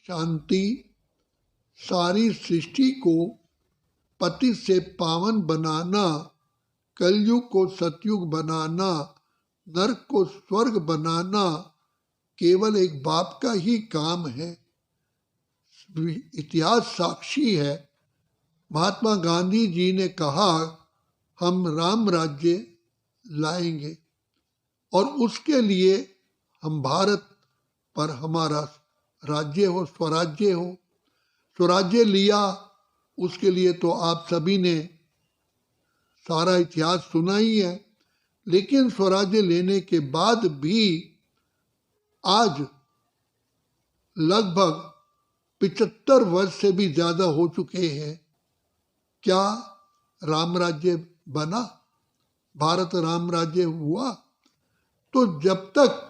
शांति, सारी सृष्टि को पतित से पावन बनाना, कलयुग को सतयुग बनाना, नरक को स्वर्ग बनाना केवल एक बाप का ही काम है। इतिहास साक्षी है। महात्मा गांधी जी ने कहा हम राम राज्य लाएंगे और उसके लिए हम भारत पर हमारा राज्य हो, स्वराज्य हो। स्वराज्य लिया उसके लिए तो आप सभी ने सारा इतिहास सुना ही है, लेकिन स्वराज्य लेने के बाद भी आज लगभग 75 वर्ष से भी ज्यादा हो चुके हैं। क्या राम राज्य बना? भारत राम राज्य हुआ? तो जब तक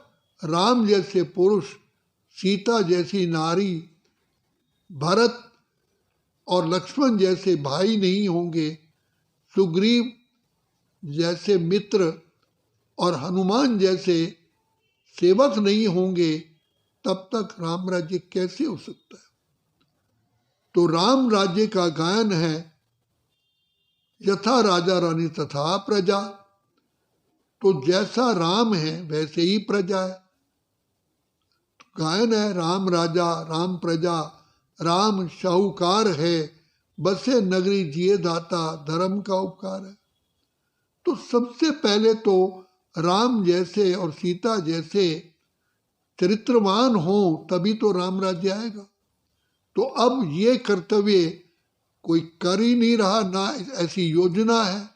राम जैसे पुरुष, सीता जैसी नारी, भरत और लक्ष्मण जैसे भाई नहीं होंगे, सुग्रीव जैसे मित्र और हनुमान जैसे सेवक नहीं होंगे, तब तक राम राज्य कैसे हो सकता है? तो राम राज्य का गायन है यथा राजा रानी तथा प्रजा। तो जैसा राम है वैसे ही प्रजा है। गायन है राम राजा राम प्रजा, राम शाहूकार है, बसे नगरी जिए दाता, धर्म का उपकार है। तो सबसे पहले तो राम जैसे और सीता जैसे चरित्रवान हो तभी तो राम राज्य आएगा। तो अब ये कर्तव्य कोई कर ही नहीं रहा, ना ऐसी योजना है।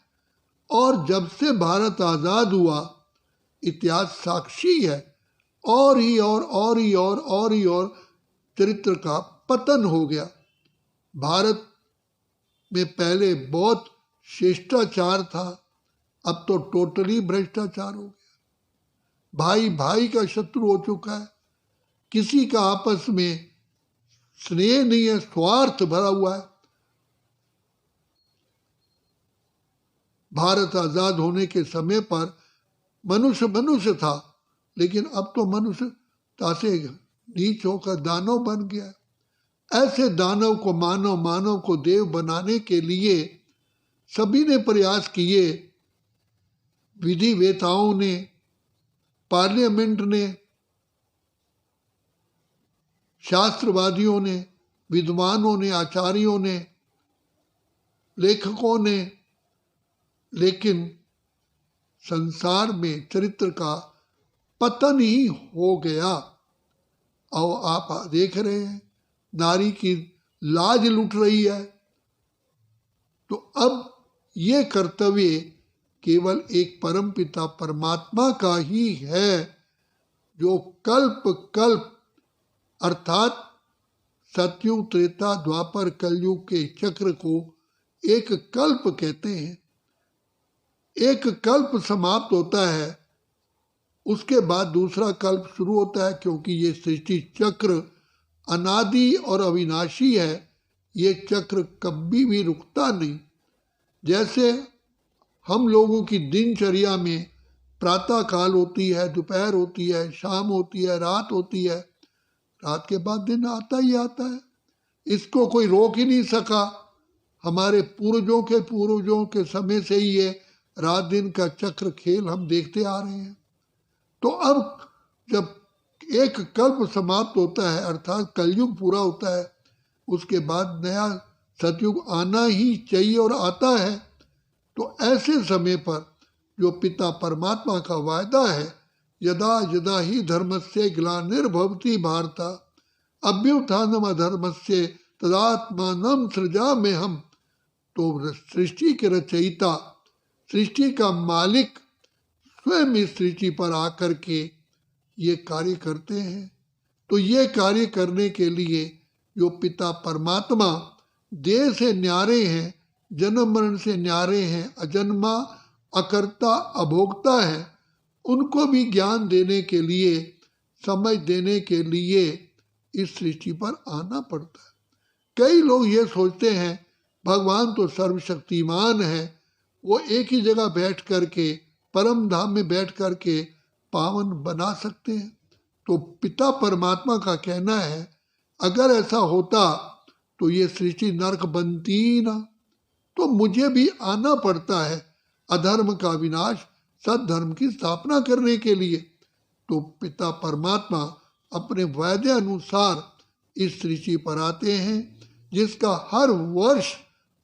और जब से भारत आज़ाद हुआ, इतिहास साक्षी है, और ही और चरित्र का पतन हो गया। भारत में पहले बहुत शिष्टाचार था, अब तो टोटली भ्रष्टाचार हो गया। भाई भाई का शत्रु हो चुका है। किसी का आपस में स्नेह नहीं है, स्वार्थ भरा हुआ है। भारत आजाद होने के समय पर मनुष्य मनुष्य था, लेकिन अब तो मनुष्यता से नीच होकर दानव बन गया। ऐसे दानव को मानव, मानव को देव बनाने के लिए सभी ने प्रयास किए। विधिवेताओं ने, पार्लियामेंट ने, शास्त्रवादियों ने, विद्वानों ने, आचार्यों ने, लेखकों ने, लेकिन संसार में चरित्र का पतन ही हो गया। और आप देख रहे हैं नारी की लाज लुट रही है। तो अब ये कर्तव्य केवल एक परमपिता परमात्मा का ही है, जो कल्प कल्प अर्थात सतयुग, त्रेता, द्वापर, कलयुग के चक्र को एक कल्प कहते हैं। एक कल्प समाप्त होता है, उसके बाद दूसरा कल्प शुरू होता है, क्योंकि ये सृष्टि चक्र अनादि और अविनाशी है। ये चक्र कभी भी रुकता नहीं। जैसे हम लोगों की दिनचर्या में प्रातः काल होती है, दोपहर होती है, शाम होती है, रात होती है, रात के बाद दिन आता ही आता है। इसको कोई रोक ही नहीं सका। हमारे पूर्वजों के समय से ही ये रात दिन का चक्र खेल हम देखते आ रहे हैं। तो अब जब एक कल्प समाप्त होता है, अर्थात कलयुग पूरा होता है, उसके बाद नया सतयुग आना ही चाहिए और आता है। तो ऐसे समय पर जो पिता परमात्मा का वायदा है, यदा यदा ही धर्मस्य ग्लानिर्भवति भारत अभ्युत्थानम् अधर्मस्य तदात्मानं सृजाम्यहम्। तो सृष्टि के रचयिता, सृष्टि का मालिक स्वयं इस सृष्टि पर आकर के ये कार्य करते हैं। तो ये कार्य करने के लिए जो पिता परमात्मा देह से न्यारे हैं, जन्म मरण से न्यारे हैं, अजन्मा, अकर्ता, अभोक्ता है, उनको भी ज्ञान देने के लिए, समझ देने के लिए इस सृष्टि पर आना पड़ता है। कई लोग ये सोचते हैं भगवान तो सर्वशक्तिमान है, वो एक ही जगह बैठ करके, परम धाम में बैठ करके पावन बना सकते हैं। तो पिता परमात्मा का कहना है अगर ऐसा होता तो ये सृष्टि नरक बनती ही ना। तो मुझे भी आना पड़ता है अधर्म का विनाश सद्धर्म की स्थापना करने के लिए। तो पिता परमात्मा अपने वायदे अनुसार इस सृष्टि पर आते हैं, जिसका हर वर्ष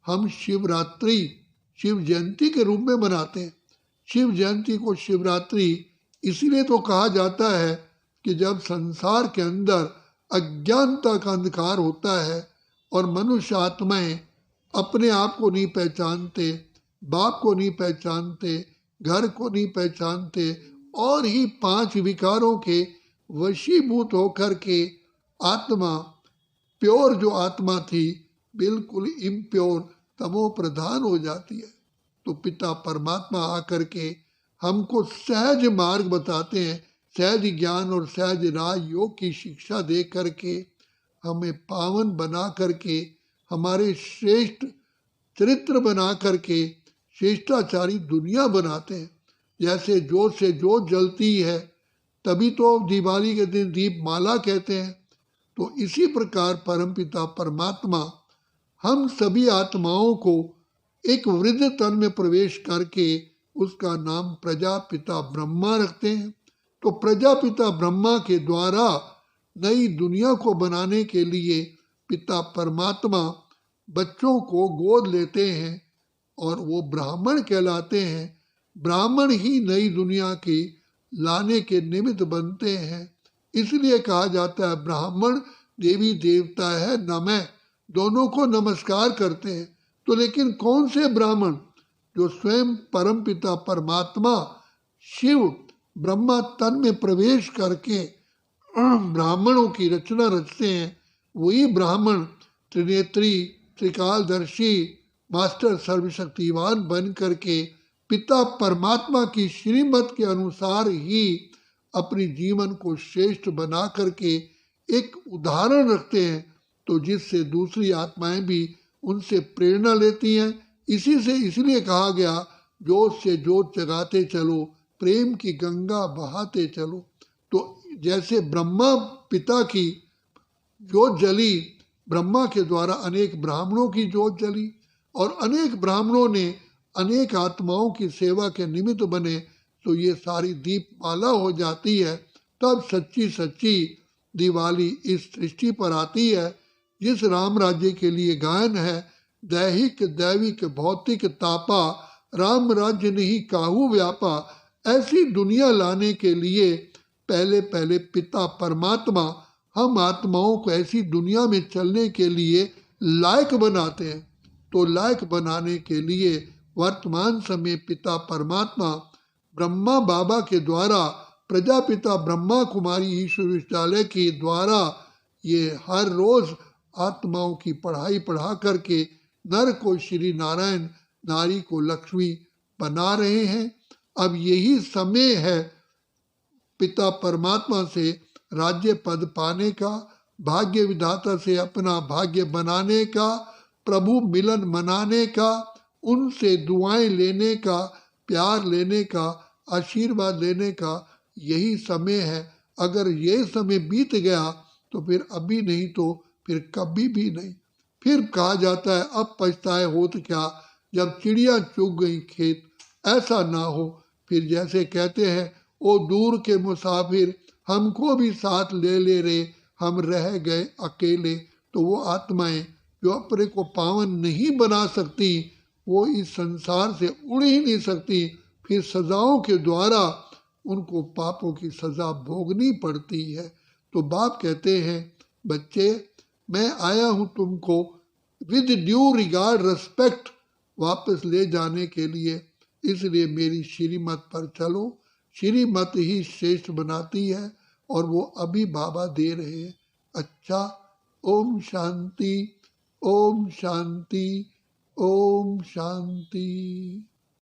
हम शिवरात्रि शिव जयंती के रूप में मनाते हैं। शिव जयंती को शिवरात्रि इसलिए तो कहा जाता है कि जब संसार के अंदर अज्ञानता का अंधकार होता है और मनुष्य आत्माएं अपने आप को नहीं पहचानते, बाप को नहीं पहचानते, घर को नहीं पहचानते और ही 5 विकारों के वशीभूत होकर के आत्मा, प्योर जो आत्मा थी बिल्कुल इम्प्योर तमो प्रधान हो जाती है। तो पिता परमात्मा आकर के हमको सहज मार्ग बताते हैं, सहज ज्ञान और सहज राजयोग की शिक्षा दे करके हमें पावन बना करके, हमारे श्रेष्ठ चरित्र बना करके श्रेष्ठाचारी दुनिया बनाते हैं। जैसे जोत से जोत जलती है तभी तो दिवाली के दिन दीप माला कहते हैं। तो इसी प्रकार परमपिता परमात्मा हम सभी आत्माओं को एक वृद्ध तन में प्रवेश करके उसका नाम प्रजापिता ब्रह्मा रखते हैं। तो प्रजापिता ब्रह्मा के द्वारा नई दुनिया को बनाने के लिए पिता परमात्मा बच्चों को गोद लेते हैं और वो ब्राह्मण कहलाते हैं। ब्राह्मण ही नई दुनिया की लाने के निमित्त बनते हैं। इसलिए कहा जाता है ब्राह्मण देवी देवता है नमः, दोनों को नमस्कार करते हैं। तो लेकिन कौन से ब्राह्मण? जो स्वयं परमपिता परमात्मा शिव ब्रह्मा तन में प्रवेश करके ब्राह्मणों की रचना रचते हैं, वही ब्राह्मण त्रिनेत्री त्रिकालदर्शी मास्टर सर्वशक्तिवान बन करके पिता परमात्मा की श्रीमत के अनुसार ही अपनी जीवन को श्रेष्ठ बना करके एक उदाहरण रखते हैं। तो जिससे दूसरी आत्माएं भी उनसे प्रेरणा लेती हैं। इसी से इसलिए कहा गया जोत से जोत जगाते चलो, प्रेम की गंगा बहाते चलो। तो जैसे ब्रह्मा पिता की जोत जली, ब्रह्मा के द्वारा अनेक ब्राह्मणों की जोत जली और अनेक ब्राह्मणों ने अनेक आत्माओं की सेवा के निमित्त बने, तो ये सारी दीपमाला हो जाती है। तब सच्ची सच्ची दिवाली इस सृष्टि पर आती है। जिस राम राज्य के लिए गायन है, दैहिक दैविक भौतिक तापा, राम राज्य नहीं काहू व्यापा। ऐसी दुनिया लाने के लिए पहले पहले पिता परमात्मा हम आत्माओं को ऐसी दुनिया में चलने के लिए लायक बनाते हैं। तो लायक बनाने के लिए वर्तमान समय पिता परमात्मा ब्रह्मा बाबा के द्वारा प्रजापिता ब्रह्मा कुमारी ईश्वर विश्वविद्यालय के द्वारा ये हर रोज आत्माओं की पढ़ाई पढ़ा करके नर को श्री नारायण, नारी को लक्ष्मी बना रहे हैं। अब यही समय है पिता परमात्मा से राज्य पद पाने का, भाग्य विधाता से अपना भाग्य बनाने का, प्रभु मिलन मनाने का, उनसे दुआएं लेने का, प्यार लेने का, आशीर्वाद लेने का यही समय है। अगर ये समय बीत गया तो फिर अभी नहीं तो फिर कभी भी नहीं। फिर कहा जाता है अब पछताए होत क्या, जब चिड़िया चुग गई खेत। ऐसा ना हो। फिर जैसे कहते हैं ओ दूर के मुसाफिर हमको भी साथ ले ले रे, हम रह गए अकेले। तो वो आत्माएं जो अपने को पावन नहीं बना सकती, वो इस संसार से उड़ ही नहीं सकती। फिर सजाओं के द्वारा उनको पापों की सजा भोगनी पड़ती है। तो बाप कहते हैं बच्चे मैं आया हूँ तुमको विद ड्यू रिगार्ड रिस्पेक्ट वापस ले जाने के लिए, इसलिए मेरी श्रीमत पर चलो। श्रीमत ही श्रेष्ठ बनाती है और वो अभी बाबा दे रहे हैं। अच्छा, ओम शांति, ओम शांति, ओम शांति।